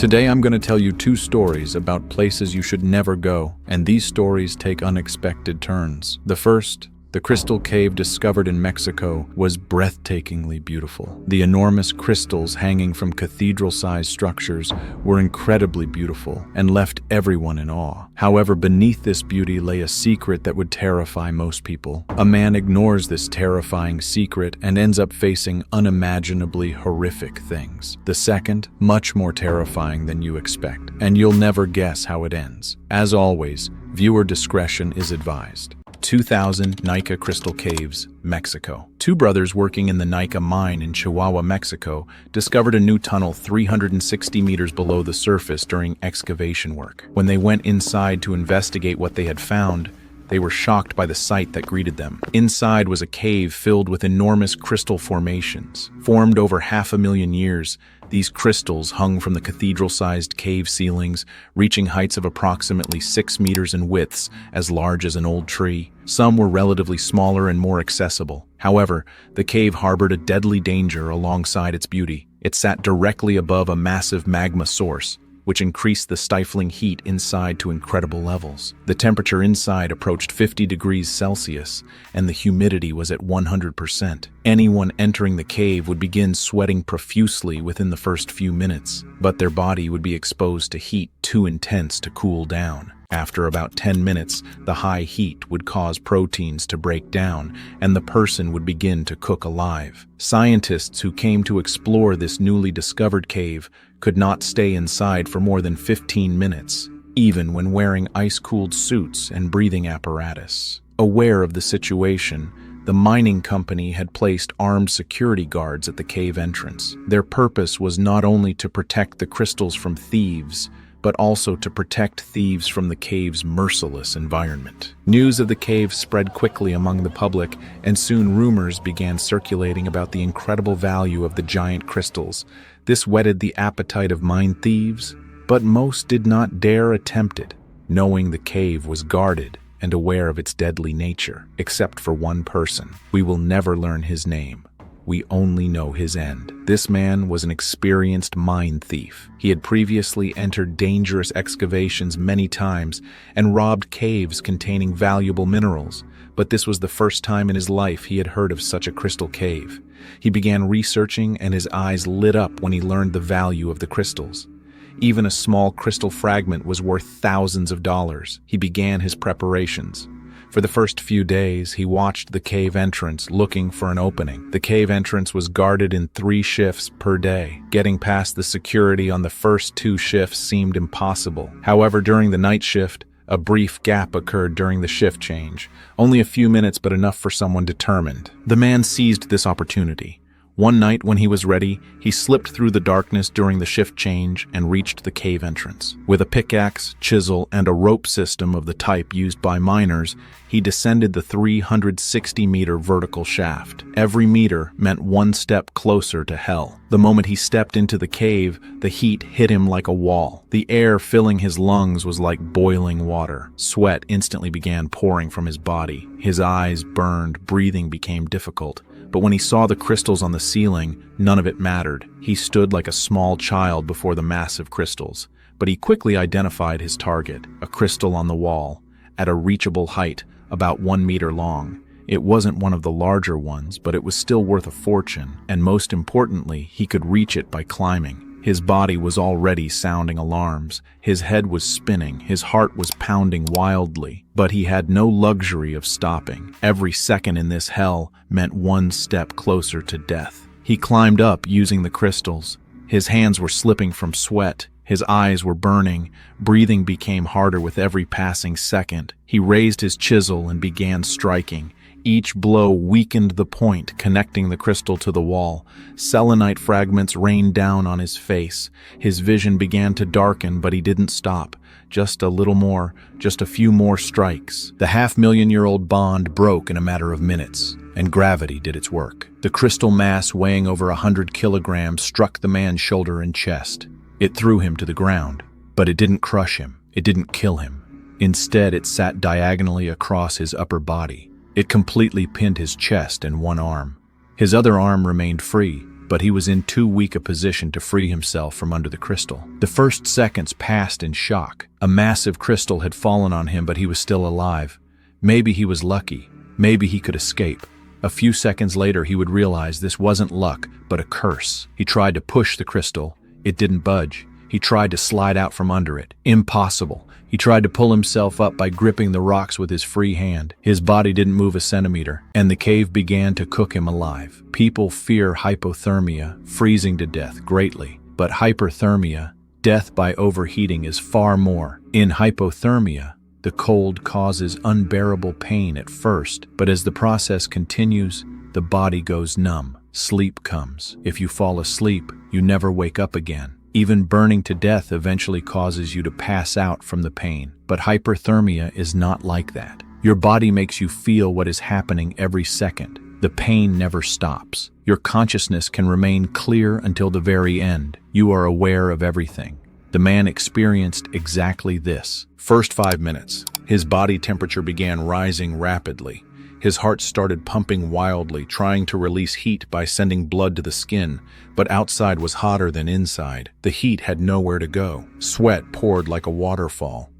Today I'm going to tell you two stories about places you should never go, and these stories take unexpected turns. The first, the crystal cave discovered in Mexico, was breathtakingly beautiful. The enormous crystals hanging from cathedral-sized structures were incredibly beautiful and left everyone in awe. However, beneath this beauty lay a secret that would terrify most people. A man ignores this terrifying secret and ends up facing unimaginably horrific things. The second, much more terrifying than you expect, and you'll never guess how it ends. As always, viewer discretion is advised. 2000 Naica Crystal Caves, Mexico. Two brothers working in the Naica mine in Chihuahua, Mexico, discovered a new tunnel 360 meters below the surface during excavation work. When they went inside to investigate what they had found, they were shocked by the sight that greeted them. Inside was a cave filled with enormous crystal formations. Formed over 500,000 years, these crystals hung from the cathedral-sized cave ceilings, reaching heights of approximately 6 meters in widths as large as an old tree. Some were relatively smaller and more accessible. However, the cave harbored a deadly danger alongside its beauty. It sat directly above a massive magma source, which increased the stifling heat inside to incredible levels. The temperature inside approached 50 degrees Celsius, and the humidity was at 100%. Anyone entering the cave would begin sweating profusely within the first few minutes, but their body would be exposed to heat too intense to cool down. After about 10 minutes, the high heat would cause proteins to break down, and the person would begin to cook alive. Scientists who came to explore this newly discovered cave could not stay inside for more than 15 minutes, even when wearing ice-cooled suits and breathing apparatus. Aware of the situation, the mining company had placed armed security guards at the cave entrance. Their purpose was not only to protect the crystals from thieves, but also to protect thieves from the cave's merciless environment. News of the cave spread quickly among the public, and soon rumors began circulating about the incredible value of the giant crystals. This whetted the appetite of mine thieves, but most did not dare attempt it, knowing the cave was guarded and aware of its deadly nature, except for one person. We will never learn his name. We only know his end. This man was an experienced mine thief. He had previously entered dangerous excavations many times and robbed caves containing valuable minerals, but this was the first time in his life he had heard of such a crystal cave. He began researching, and his eyes lit up when he learned the value of the crystals. Even a small crystal fragment was worth thousands of dollars. He began his preparations. For the first few days, he watched the cave entrance looking for an opening. The cave entrance was guarded in 3 shifts per day. Getting past the security on the first 2 shifts seemed impossible. However, during the night shift, a brief gap occurred during the shift change. Only a few minutes, but enough for someone determined. The man seized this opportunity. One night when he was ready, he slipped through the darkness during the shift change and reached the cave entrance. With a pickaxe, chisel, and a rope system of the type used by miners, he descended the 360-meter vertical shaft. Every meter meant one step closer to hell. The moment he stepped into the cave, the heat hit him like a wall. The air filling his lungs was like boiling water. Sweat instantly began pouring from his body. His eyes burned, breathing became difficult. But when he saw the crystals on the ceiling, none of it mattered. He stood like a small child before the massive crystals. But he quickly identified his target, a crystal on the wall, at a reachable height, about 1 meter long. It wasn't one of the larger ones, but it was still worth a fortune, and most importantly, he could reach it by climbing. His body was already sounding alarms. His head was spinning. His heart was pounding wildly. But he had no luxury of stopping. Every second in this hell meant one step closer to death. He climbed up using the crystals. His hands were slipping from sweat. His eyes were burning. Breathing became harder with every passing second. He raised his chisel and began striking. Each blow weakened the point connecting the crystal to the wall. Selenite fragments rained down on his face. His vision began to darken, but he didn't stop. Just a little more, just a few more strikes. The 500,000-year-old bond broke in a matter of minutes, and gravity did its work. The crystal mass weighing over 100 kilograms struck the man's shoulder and chest. It threw him to the ground, but it didn't crush him. It didn't kill him. Instead, it sat diagonally across his upper body. It completely pinned his chest and one arm. His other arm remained free, but he was in too weak a position to free himself from under the crystal. The first seconds passed in shock. A massive crystal had fallen on him, but he was still alive. Maybe he was lucky. Maybe he could escape. A few seconds later, he would realize this wasn't luck, but a curse. He tried to push the crystal. It didn't budge. He tried to slide out from under it. Impossible. He tried to pull himself up by gripping the rocks with his free hand. His body didn't move a centimeter, and the cave began to cook him alive. People fear hypothermia, freezing to death, greatly. But hyperthermia, death by overheating, is far more. In hypothermia, the cold causes unbearable pain at first, but as the process continues, the body goes numb. Sleep comes. If you fall asleep, you never wake up again. Even burning to death eventually causes you to pass out from the pain. But hyperthermia is not like that. Your body makes you feel what is happening every second. The pain never stops. Your consciousness can remain clear until the very end. You are aware of everything. The man experienced exactly this. First 5 minutes, his body temperature began rising rapidly. His heart started pumping wildly, trying to release heat by sending blood to the skin, but outside was hotter than inside. The heat had nowhere to go. Sweat poured like a waterfall.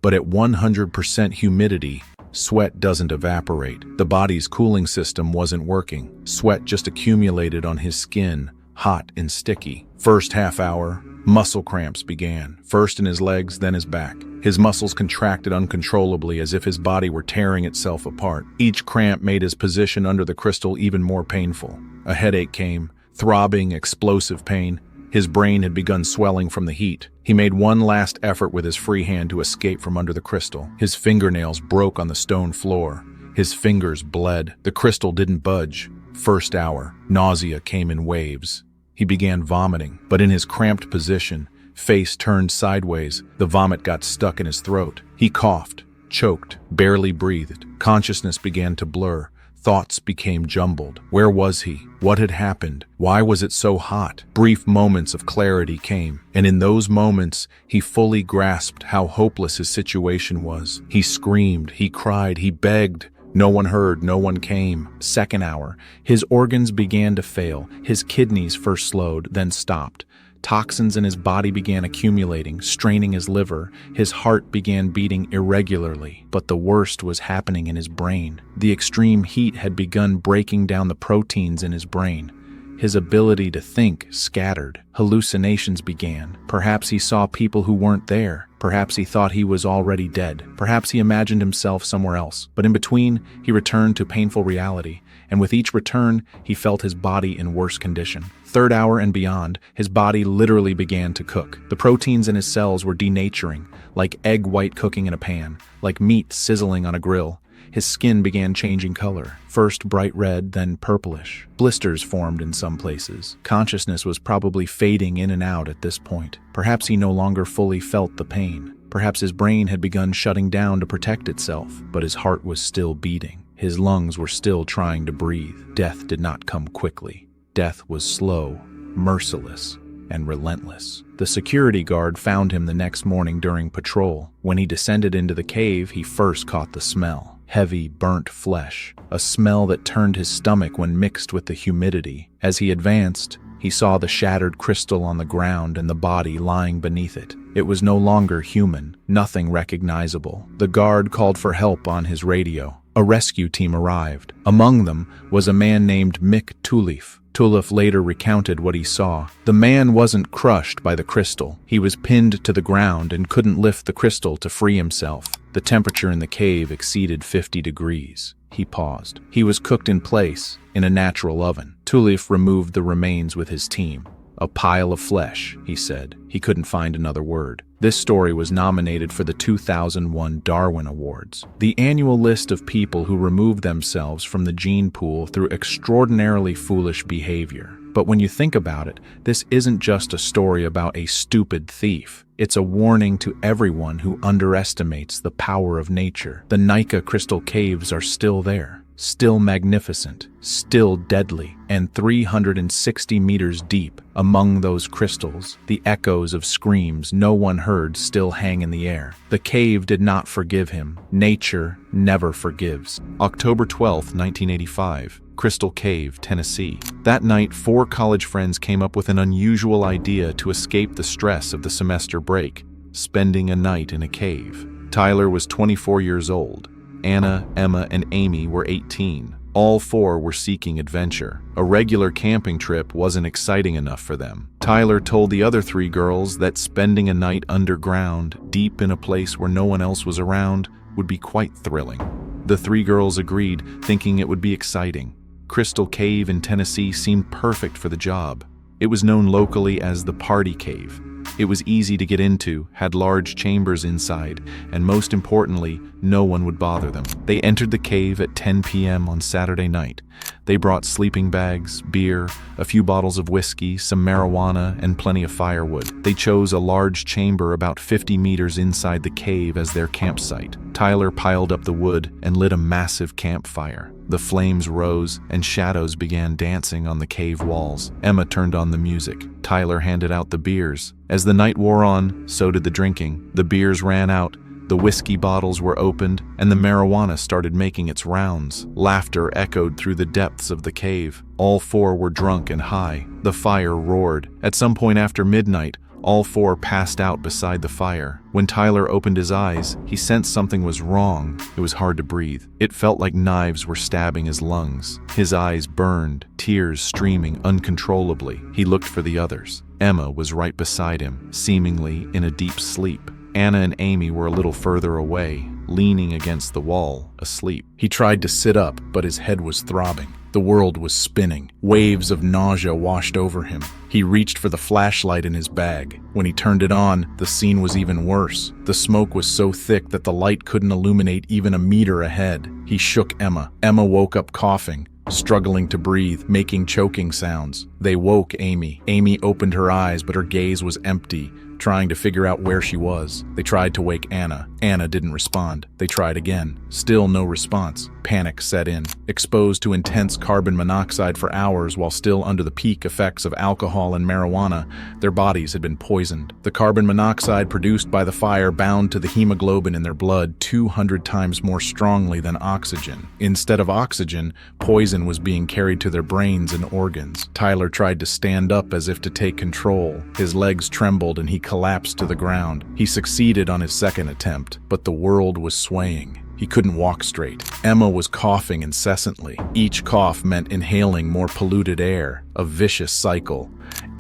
But at 100% humidity, sweat doesn't evaporate. The body's cooling system wasn't working. Sweat just accumulated on his skin, hot and sticky. First half hour, muscle cramps began, first in his legs, then his back. His muscles contracted uncontrollably as if his body were tearing itself apart. Each cramp made his position under the crystal even more painful. A headache came, throbbing, explosive pain. His brain had begun swelling from the heat. He made one last effort with his free hand to escape from under the crystal. His fingernails broke on the stone floor. His fingers bled. The crystal didn't budge. First hour, nausea came in waves. He began vomiting, but in his cramped position, face turned sideways, the vomit got stuck in his throat. He coughed, choked, barely breathed. Consciousness began to blur. Thoughts became jumbled. Where was he? What had happened? Why was it so hot? Brief moments of clarity came, and in those moments, he fully grasped how hopeless his situation was. He screamed, he cried, he begged. No one heard, no one came. Second hour, his organs began to fail. His kidneys first slowed, then stopped. Toxins in his body began accumulating, straining his liver. His heart began beating irregularly. But the worst was happening in his brain. The extreme heat had begun breaking down the proteins in his brain. His ability to think scattered. Hallucinations began. Perhaps he saw people who weren't there. Perhaps he thought he was already dead. Perhaps he imagined himself somewhere else. But in between, he returned to painful reality, and with each return, he felt his body in worse condition. Third hour and beyond, his body literally began to cook. The proteins in his cells were denaturing, like egg white cooking in a pan, like meat sizzling on a grill. His skin began changing color, first bright red, then purplish. Blisters formed in some places. Consciousness was probably fading in and out at this point. Perhaps he no longer fully felt the pain. Perhaps his brain had begun shutting down to protect itself, but his heart was still beating. His lungs were still trying to breathe. Death did not come quickly. Death was slow, merciless, and relentless. The security guard found him the next morning during patrol. When he descended into the cave, he first caught the smell. Heavy, burnt flesh, a smell that turned his stomach when mixed with the humidity. As he advanced, he saw the shattered crystal on the ground and the body lying beneath it. It was no longer human, nothing recognizable. The guard called for help on his radio. A rescue team arrived. Among them was a man named Mick Tulif. Tulif later recounted what he saw. The man wasn't crushed by the crystal. He was pinned to the ground and couldn't lift the crystal to free himself. The temperature in the cave exceeded 50 degrees. He paused. He was cooked in place, in a natural oven. Tulif removed the remains with his team. A pile of flesh, he said. He couldn't find another word. This story was nominated for the 2001 Darwin Awards, the annual list of people who removed themselves from the gene pool through extraordinarily foolish behavior. But when you think about it, this isn't just a story about a stupid thief. It's a warning to everyone who underestimates the power of nature. The Naica crystal caves are still there. still magnificent, still deadly, and 360 meters deep. Among those crystals, the echoes of screams no one heard still hang in the air. The cave did not forgive him. Nature never forgives. October 12, 1985. Crystal Cave, Tennessee. That night, 4 college friends came up with an unusual idea to escape the stress of the semester break: spending a night in a cave. Tyler was 24 years old. Anna, Emma, and Amy were 18. All 4 were seeking adventure. A regular camping trip wasn't exciting enough for them. Tyler told the other 3 girls that spending a night underground, deep in a place where no one else was around, would be quite thrilling. The 3 girls agreed, thinking it would be exciting. Crystal Cave in Tennessee seemed perfect for the job. It was known locally as the Party Cave. It was easy to get into, had large chambers inside, and most importantly, no one would bother them. They entered the cave at 10 p.m. on Saturday night. They brought sleeping bags, beer, a few bottles of whiskey, some marijuana, and plenty of firewood. They chose a large chamber about 50 meters inside the cave as their campsite. Tyler piled up the wood and lit a massive campfire. The flames rose, and shadows began dancing on the cave walls. Emma turned on the music. Tyler handed out the beers. As the night wore on, so did the drinking. The beers ran out, the whiskey bottles were opened, and the marijuana started making its rounds. Laughter echoed through the depths of the cave. All 4 were drunk and high. The fire roared. At some point after midnight, all 4 passed out beside the fire. When Tyler opened his eyes, he sensed something was wrong. It was hard to breathe. It felt like knives were stabbing his lungs. His eyes burned, tears streaming uncontrollably. He looked for the others. Emma was right beside him, seemingly in a deep sleep. Anna and Amy were a little further away, leaning against the wall, asleep. He tried to sit up, but his head was throbbing. The world was spinning. Waves of nausea washed over him. He reached for the flashlight in his bag. When he turned it on, the scene was even worse. The smoke was so thick that the light couldn't illuminate even a meter ahead. He shook Emma. Emma woke up coughing, struggling to breathe, making choking sounds. They woke Amy. Amy opened her eyes, but her gaze was empty, trying to figure out where she was. They tried to wake Anna. Anna didn't respond. They tried again. Still no response. Panic set in. Exposed to intense carbon monoxide for hours while still under the peak effects of alcohol and marijuana, their bodies had been poisoned. The carbon monoxide produced by the fire bound to the hemoglobin in their blood 200 times more strongly than oxygen. Instead of oxygen, poison was being carried to their brains and organs. Tyler tried to stand up as if to take control. His legs trembled and he collapsed to the ground. He succeeded on his second attempt, but the world was swaying. He couldn't walk straight. Emma was coughing incessantly. Each cough meant inhaling more polluted air, a vicious cycle.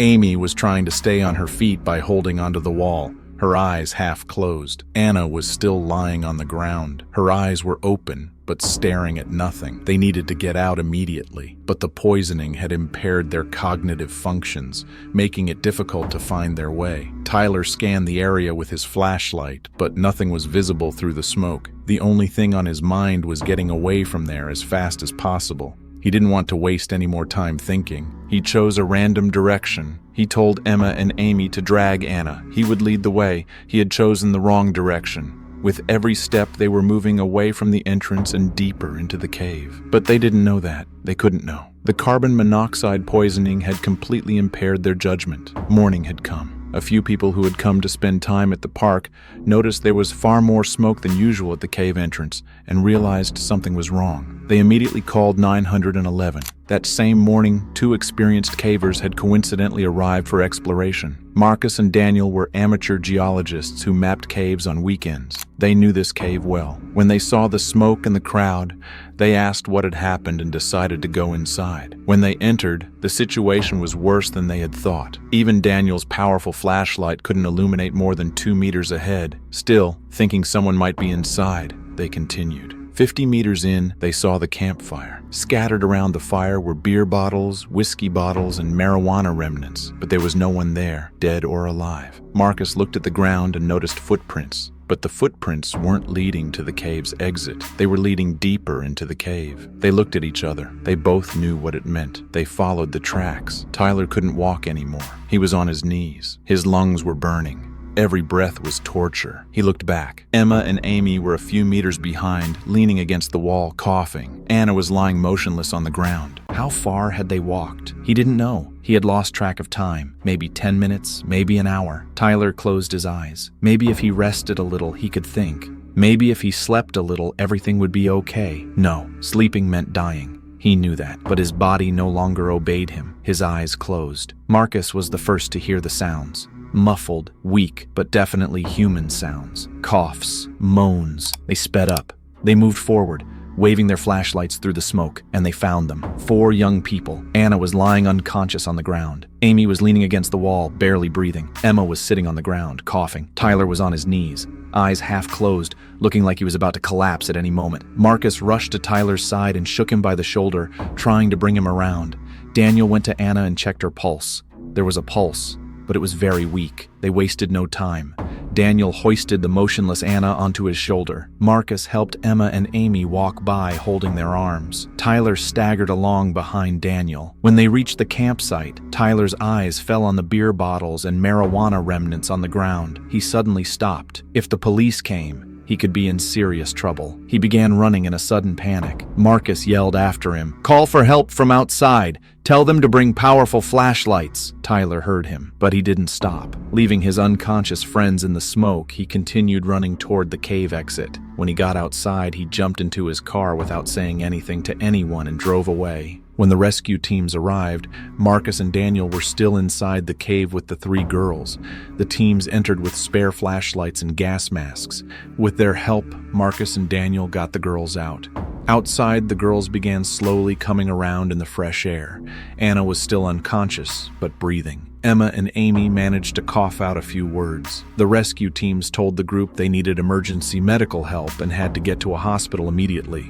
Amy was trying to stay on her feet by holding onto the wall, her eyes half closed. Anna was still lying on the ground. Her eyes were open, but staring at nothing. They needed to get out immediately, but the poisoning had impaired their cognitive functions, making it difficult to find their way. Tyler scanned the area with his flashlight, but nothing was visible through the smoke. The only thing on his mind was getting away from there as fast as possible. He didn't want to waste any more time thinking. He chose a random direction. He told Emma and Amy to drag Anna. He would lead the way. He had chosen the wrong direction. With every step, they were moving away from the entrance and deeper into the cave. But they didn't know that. They couldn't know. The carbon monoxide poisoning had completely impaired their judgment. Morning had come. A few people who had come to spend time at the park noticed there was far more smoke than usual at the cave entrance and realized something was wrong. They immediately called 911. That same morning, 2 experienced cavers had coincidentally arrived for exploration. Marcus and Daniel were amateur geologists who mapped caves on weekends. They knew this cave well. When they saw the smoke and the crowd, they asked what had happened and decided to go inside. When they entered, the situation was worse than they had thought. Even Daniel's powerful flashlight couldn't illuminate more than 2 meters ahead. Still, thinking someone might be inside, they continued. 50 meters in, they saw the campfire. Scattered around the fire were beer bottles, whiskey bottles, and marijuana remnants, but there was no one there, dead or alive. Marcus looked at the ground and noticed footprints, but the footprints weren't leading to the cave's exit. They were leading deeper into the cave. They looked at each other. They both knew what it meant. They followed the tracks. Tyler couldn't walk anymore. He was on his knees. His lungs were burning. Every breath was torture. He looked back. Emma and Amy were a few meters behind, leaning against the wall, coughing. Anna was lying motionless on the ground. How far had they walked? He didn't know. He had lost track of time. Maybe 10 minutes, maybe an hour. Tyler closed his eyes. Maybe if he rested a little, he could think. Maybe if he slept a little, everything would be okay. No, sleeping meant dying. He knew that, but his body no longer obeyed him. His eyes closed. Marcus was the first to hear the sounds. Muffled, weak, but definitely human sounds. Coughs, moans. They sped up. They moved forward, waving their flashlights through the smoke, and they found them. 4 young people. Anna was lying unconscious on the ground. Amy was leaning against the wall, barely breathing. Emma was sitting on the ground, coughing. Tyler was on his knees, eyes half closed, looking like he was about to collapse at any moment. Marcus rushed to Tyler's side and shook him by the shoulder, trying to bring him around. Daniel went to Anna and checked her pulse. There was a pulse, but it was very weak. They wasted no time. Daniel hoisted the motionless Anna onto his shoulder. Marcus helped Emma and Amy walk by, holding their arms. Tyler staggered along behind Daniel. When they reached the campsite, Tyler's eyes fell on the beer bottles and marijuana remnants on the ground. He suddenly stopped. If the police came, he could be in serious trouble. He began running in a sudden panic. Marcus yelled after him, "Call for help from outside. Tell them to bring powerful flashlights." Tyler heard him, but he didn't stop. Leaving his unconscious friends in the smoke, he continued running toward the cave exit. When he got outside, he jumped into his car without saying anything to anyone and drove away. When the rescue teams arrived, Marcus and Daniel were still inside the cave with the 3 girls. The teams entered with spare flashlights and gas masks. With their help, Marcus and Daniel got the girls out. Outside, the girls began slowly coming around in the fresh air. Anna was still unconscious, but breathing. Emma and Amy managed to cough out a few words. The rescue teams told the group they needed emergency medical help and had to get to a hospital immediately.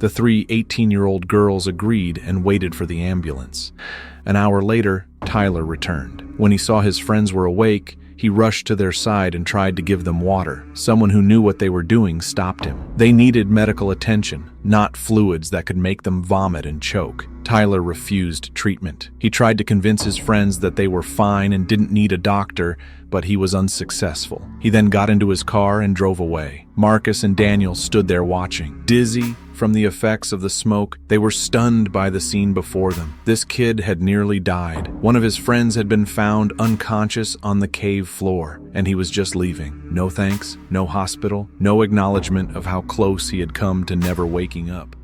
The 3 18-year-old girls agreed and waited for the ambulance. An hour later, Tyler returned. When he saw his friends were awake, he rushed to their side and tried to give them water. Someone who knew what they were doing stopped him. They needed medical attention, not fluids that could make them vomit and choke. Tyler refused treatment. He tried to convince his friends that they were fine and didn't need a doctor, but he was unsuccessful. He then got into his car and drove away. Marcus and Daniel stood there watching. Dizzy from the effects of the smoke, they were stunned by the scene before them. This kid had nearly died. One of his friends had been found unconscious on the cave floor, and he was just leaving. No thanks, no hospital, no acknowledgement of how close he had come to never waking up.